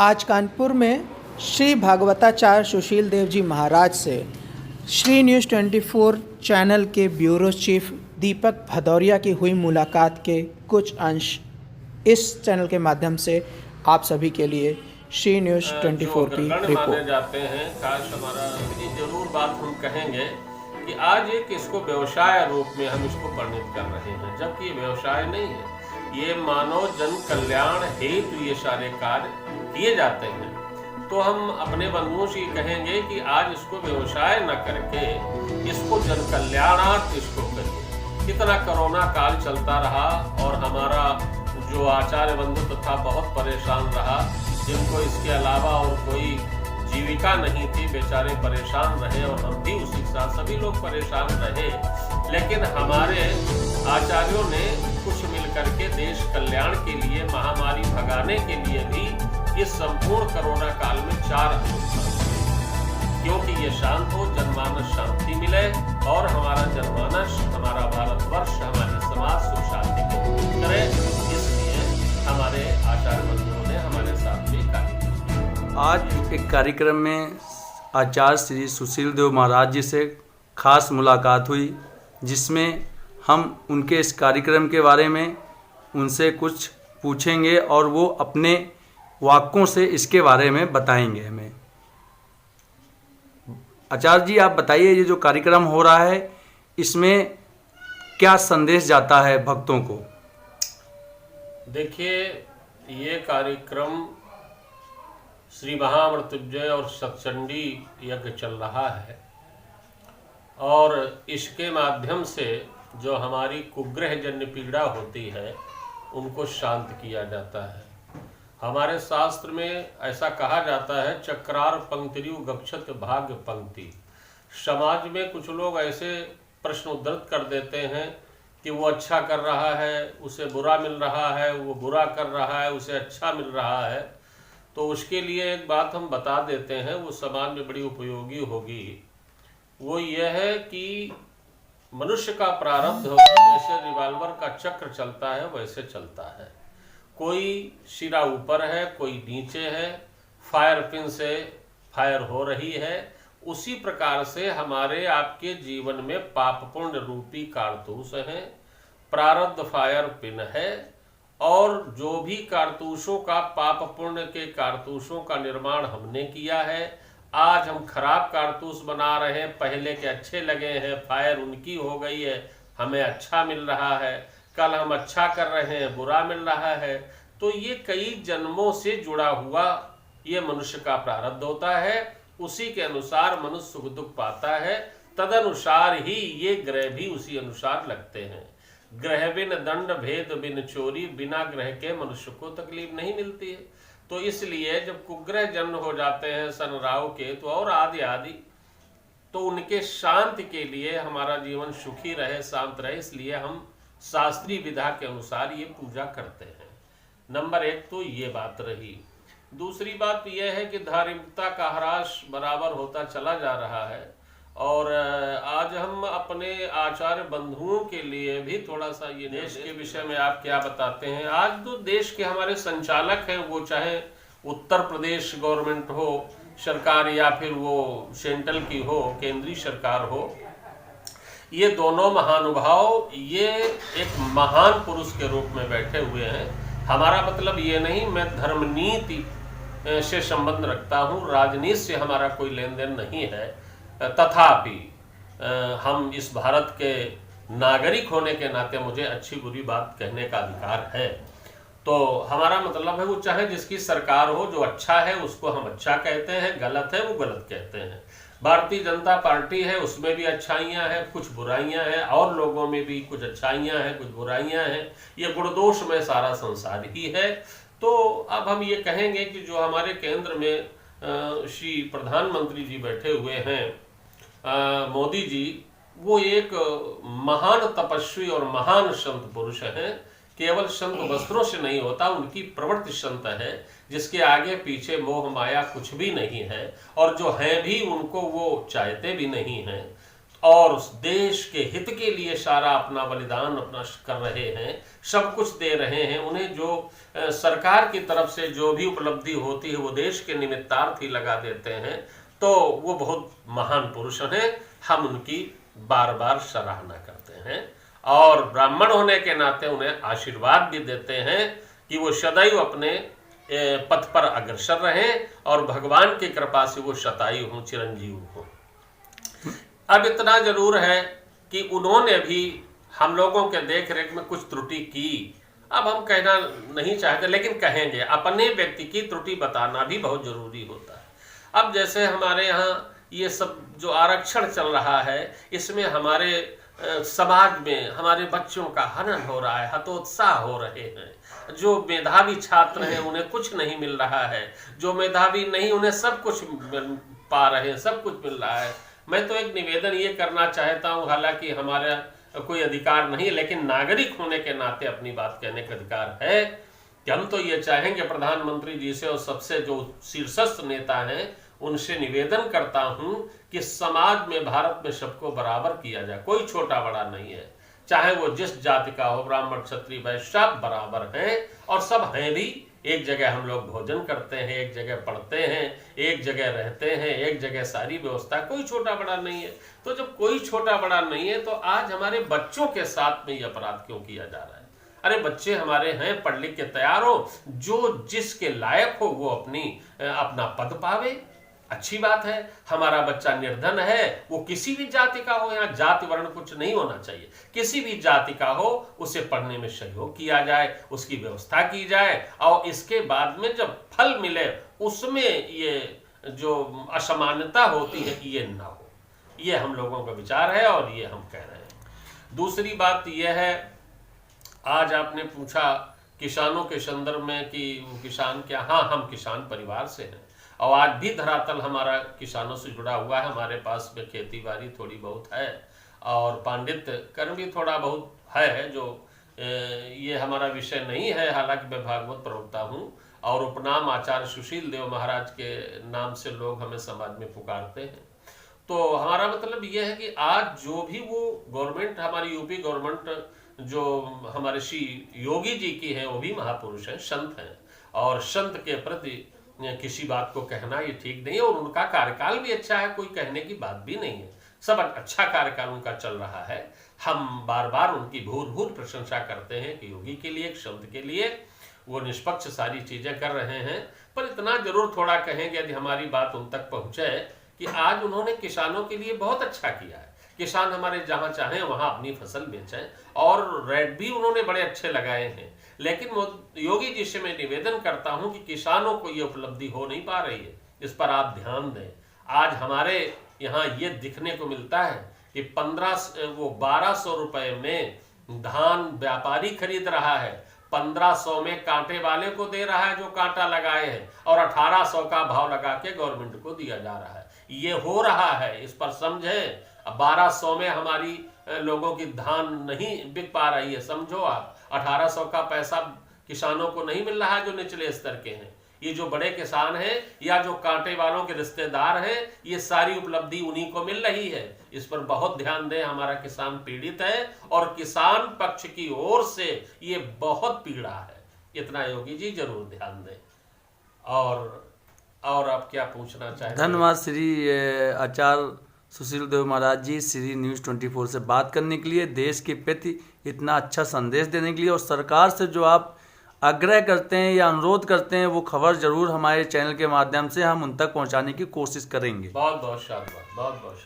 आज कानपुर में श्री भागवताचार्य सुशील देव जी महाराज से श्री न्यूज़ 24 चैनल के ब्यूरो चीफ दीपक भदौरिया की हुई मुलाकात के कुछ अंश इस चैनल के माध्यम से आप सभी के लिए श्री न्यूज़ 24 की रिपोर्ट। माने जाते हैं, काश हमारा ये जरूर बात हम कहेंगे कि आज एक इसको व्यवसाय रूप में हम इसको वर्णित कर रहे हैं, जबकि ये व्यवसाय नहीं है। ये मानव जन कल्याण हेतु ये सारे कार्य किए जाते हैं। तो हम अपने बंधुओं से कहेंगे कि आज इसको व्यवसाय न करके इसको जन कल्याणार्थ इसको करिए। कितना कोरोना काल चलता रहा और हमारा जो आचार्य बंधु तथा बहुत परेशान रहा, जिनको इसके अलावा और कोई जीविका नहीं थी, बेचारे परेशान रहे और हम भी उसी साथ सभी लोग परेशान रहे। लेकिन हमारे आचार्यों ने कुछ मिलकर के देश कल्याण के लिए, महामारी भगाने के लिए भी इस संपूर्ण कोरोना काल में 4 अनुष्ठान, क्योंकि ये शांत हो, जनमानस शांति मिले और हमारा जनमानस, हमारा भारतवर्ष, हमारे समाज सुख शांति के करे। इसलिए हमारे आचार्य बंधुओं ने हमारे साथ में कार्य किया। आज एक कार्यक्रम में आचार्य श्री सुशील देव महाराज जी से खास मुलाकात हुई, जिसमें हम उनके इस कार्यक्रम के बारे में उनसे कुछ पूछेंगे और वो अपने वाक्यों से इसके बारे में बताएंगे हमें। आचार्य जी, आप बताइए, ये जो कार्यक्रम हो रहा है इसमें क्या संदेश जाता है भक्तों को? देखिए, ये कार्यक्रम श्री महामृत्युंजय और सत्चंडी यज्ञ चल रहा है और इसके माध्यम से जो हमारी कुग्रह जन्य पीड़ा होती है उनको शांत किया जाता है। हमारे शास्त्र में ऐसा कहा जाता है, चक्रार पंक्तिरु गच्छत भाग्य पंक्ति। समाज में कुछ लोग ऐसे प्रश्न उद्धृत कर देते हैं कि वो अच्छा कर रहा है, उसे बुरा मिल रहा है, वो बुरा कर रहा है, उसे अच्छा मिल रहा है। तो उसके लिए एक बात हम बता देते हैं, वो समाज में बड़ी उपयोगी होगी। वो ये है कि मनुष्य का प्रारब्ध जैसे रिवाल्वर का चक्र चलता है वैसे चलता है। कोई सिरा ऊपर है, कोई नीचे है, फायर पिन से फायर हो रही है। उसी प्रकार से हमारे आपके जीवन में पाप पुण्य रूपी कारतूस हैं, प्रारब्ध फायर पिन है, और जो भी कारतूसों का, पाप पुण्य के कारतूसों का निर्माण हमने किया है। आज हम खराब कारतूस बना रहे हैं, पहले के अच्छे लगे हैं, फायर उनकी हो गई है, हमें अच्छा मिल रहा है। कल हम अच्छा कर रहे हैं, बुरा मिल रहा है। तो ये कई जन्मों से जुड़ा हुआ ये मनुष्य का प्रारब्ध होता है। उसी के अनुसार मनुष्य सुख दुख पाता है, तदनुसार ही ये ग्रह भी उसी अनुसार लगते हैं। ग्रह बिन दंड भेद बिन चोरी, बिना ग्रह के मनुष्य को तकलीफ नहीं मिलती है। तो इसलिए जब कुग्रह जन्म हो जाते हैं सन राहु केतु और आदि आदि, तो उनके शांति के लिए हमारा जीवन सुखी रहे, शांत रहे, इसलिए हम शास्त्रीय विधा के अनुसार ये पूजा करते हैं। नंबर 1 तो ये बात रही। दूसरी बात यह है कि धार्मिकता का ह्रास बराबर होता चला जा रहा है और आज हम अपने आचार्य बंधुओं के लिए भी थोड़ा सा ये देश के विषय में आप क्या बताते हैं। आज तो देश के हमारे संचालक हैं, वो चाहे उत्तर प्रदेश गवर्नमेंट हो सरकार या फिर वो सेंट्रल की हो, केंद्रीय सरकार हो, ये दोनों महानुभाव ये एक महान पुरुष के रूप में बैठे हुए हैं। हमारा मतलब ये नहीं, मैं धर्म नीति से संबंध रखता हूँ, राजनीति से हमारा कोई लेन देन नहीं है। तथापि हम इस भारत के नागरिक होने के नाते मुझे अच्छी बुरी बात कहने का अधिकार है। तो हमारा मतलब है, वो चाहे जिसकी सरकार हो, जो अच्छा है उसको हम अच्छा कहते हैं, गलत है वो गलत कहते हैं। भारतीय जनता पार्टी है, उसमें भी अच्छाइयाँ हैं, कुछ बुराइयाँ हैं, और लोगों में भी कुछ अच्छाइयाँ हैं, कुछ बुराइयाँ हैं। ये गुणदोष में सारा संसार ही है। तो अब हम ये कहेंगे कि जो हमारे केंद्र में श्री प्रधानमंत्री जी बैठे हुए हैं, मोदी जी, वो एक महान तपस्वी और महान संत पुरुष हैं। केवल संत वस्त्रों से नहीं होता, उनकी प्रवृत्ति संत है, जिसके आगे पीछे मोह माया कुछ भी नहीं है, और जो हैं भी उनको वो चाहते भी नहीं हैं। और उस देश के हित के लिए सारा अपना बलिदान अपना कर रहे हैं, सब कुछ दे रहे हैं। उन्हें जो सरकार की तरफ से जो भी उपलब्धि होती है वो देश के निमित्तार्थ ही लगा देते हैं, तो वो बहुत महान पुरुष हैं। हम उनकी बार बार सराहना करते हैं और ब्राह्मण होने के नाते उन्हें आशीर्वाद भी देते हैं कि वो सदैव अपने पथ पर अग्रसर रहें और भगवान की कृपा से वो शतायु हों, चिरंजीव हों। अब इतना जरूर है कि उन्होंने भी हम लोगों के देख रेख में कुछ त्रुटि की। अब हम कहना नहीं चाहते लेकिन कहेंगे, अपने व्यक्ति की त्रुटि बताना भी बहुत जरूरी होता है। अब जैसे हमारे यहाँ ये सब जो आरक्षण चल रहा है, इसमें हमारे समाज में हमारे बच्चों का हनन हो रहा है, हतोत्साह हो रहे हैं। जो मेधावी छात्र हैं उन्हें कुछ नहीं मिल रहा है, जो मेधावी नहीं उन्हें सब कुछ पा रहे हैं, सब कुछ मिल रहा है। मैं तो एक निवेदन ये करना चाहता हूँ, हालांकि हमारा कोई अधिकार नहीं है, लेकिन नागरिक होने के नाते अपनी बात कहने का अधिकार है कि हम तो ये चाहेंगे प्रधानमंत्री जी से और सबसे जो शीर्षस्थ नेता हैं उनसे निवेदन करता हूं कि समाज में, भारत में सबको बराबर किया जाए, कोई छोटा बड़ा नहीं है, चाहे वो जिस जाति का हो, ब्राह्मण क्षत्रिय वैश्य सब बराबर हैं और सब हैं भी। एक जगह हम लोग भोजन करते हैं, एक जगह पढ़ते हैं, एक जगह रहते हैं, एक जगह सारी व्यवस्था, कोई छोटा बड़ा नहीं है। तो जब कोई छोटा बड़ा नहीं है तो आज हमारे बच्चों के साथ में ये अपराध क्यों किया जा रहा है? अरे बच्चे हमारे हैं, पढ़ लिख के तैयार हो, जो जिसके लायक हो वो अपना पद पावे, अच्छी बात है। हमारा बच्चा निर्धन है, वो किसी भी जाति का हो, यहाँ जाति वर्ण कुछ नहीं होना चाहिए, किसी भी जाति का हो, उसे पढ़ने में सहयोग किया जाए, उसकी व्यवस्था की जाए और इसके बाद में जब फल मिले उसमें ये जो असमानता होती है ये ना हो। ये हम लोगों का विचार है और ये हम कह रहे हैं। दूसरी बात यह है, आज आपने पूछा किसानों के संदर्भ में कि किसान क्या, हाँ हम किसान परिवार से हैं और आज भी धरातल हमारा किसानों से जुड़ा हुआ है। हमारे पास में खेती बाड़ी थोड़ी बहुत है और पांडित्य कर्म भी थोड़ा बहुत है, जो ये हमारा विषय नहीं है। हालांकि मैं भागवत प्रवक्ता हूँ और उपनाम आचार्य सुशील देव महाराज के नाम से लोग हमें समाज में पुकारते हैं। तो हमारा मतलब ये है कि आज जो भी वो गवर्नमेंट, हमारी यूपी गवर्नमेंट जो हमारे श्री योगी जी की है, वो भी महापुरुष हैं, संत हैं और संत के प्रति किसी बात को कहना ये ठीक नहीं है और उनका कार्यकाल भी अच्छा है, कोई कहने की बात भी नहीं है, सब अच्छा कार्यकाल उनका चल रहा है। हम बार बार उनकी भूर प्रशंसा करते हैं कि योगी के लिए, संत के लिए वो निष्पक्ष सारी चीजें कर रहे हैं। पर इतना जरूर थोड़ा कहेंगे यदि हमारी बात उन तक पहुंचे कि आज उन्होंने किसानों के लिए बहुत अच्छा किया है। किसान हमारे जहाँ चाहें वहाँ अपनी फसल बेचें और रेट भी उन्होंने बड़े अच्छे लगाए हैं। लेकिन योगी जी से मैं निवेदन करता हूं कि किसानों को ये उपलब्धि हो नहीं पा रही है, इस पर आप ध्यान दें। आज हमारे यहाँ ये दिखने को मिलता है कि 1200 रुपए में धान व्यापारी खरीद रहा है, 1500 में कांटे वाले को दे रहा है जो कांटा लगाए हैं और 1800 का भाव लगा के गवर्नमेंट को दिया जा रहा है। ये हो रहा है, इस पर समझें। 1200 में हमारी लोगों की धान नहीं बिक पा रही है, समझो आप। 1800 का पैसा किसानों को नहीं मिल रहा है जो निचले स्तर के हैं। ये जो बड़े किसान हैं या जो कांटे वालों के रिश्तेदार हैं, ये सारी उपलब्धि उन्हीं को मिल रही है। इस पर बहुत ध्यान दें, हमारा किसान पीड़ित है और किसान पक्ष की ओर से ये बहुत पीड़ा है, इतना योगी जी जरूर ध्यान दें। और आप क्या पूछना चाहते हैं? धन्यवाद श्री आचार्य सुशील देव महाराज जी, श्री न्यूज़ 24 से बात करने के लिए, देश के प्रति इतना अच्छा संदेश देने के लिए। और सरकार से जो आप आग्रह करते हैं या अनुरोध करते हैं वो खबर जरूर हमारे चैनल के माध्यम से हम उन तक पहुंचाने की कोशिश करेंगे। बहुत बहुत शाबाश, बहुत बहुत।